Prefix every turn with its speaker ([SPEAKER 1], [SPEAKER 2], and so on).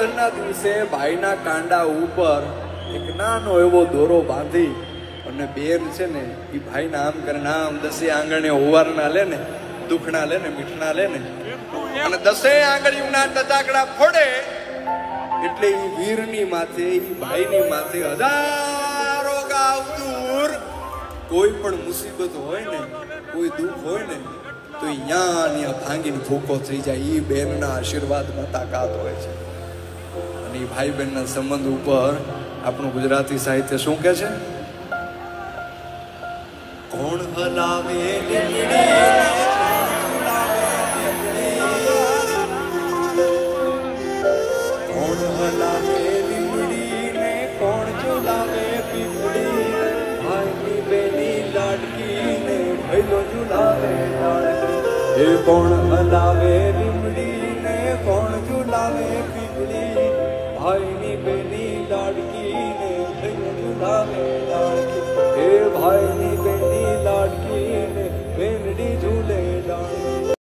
[SPEAKER 1] રક્ષાબંધનના દિવસે ભાઈના કાંડા ઉપર એક નાનો એવો દોરો બાંધી અને બેન છે ને એ ભાઈના આમ કરીને આમ 10 આંગણે ઓવારના લે ને, દુખણા લે ને, મીઠણા લે ને, અને 10 આંગળીઓના ટચાકડા ફોડે એટલે એ વીરની માથે, એ ભાઈની માથે હજારો ગાવ દૂર કોઈ પણ મુસીબત હોય ને, કોઈ દુઃખ હોય ને, તો અહીંયા ભાંગીને ભૂકો થઈ જાય. એ બેનના આશીર્વાદમાં તાકાત હોય છે. અને એ ભાઈ બહેનના સંબંધ ઉપર આપણું ગુજરાતી સાહિત્ય શું કહે છે? કોણ હલાવે કોણ હલાવે લીમડીને, કોણ ઝુલાવે પીપળી, ભાઈની બેની લાડકીને ભૈલો ઝુલાવે લાડકી. એ કોણ હલાવે લીમડીને, કોણ ઝુલાવે પીપળી, ભાઈની બેની લાડકીને ભૈલો ઝુલાવે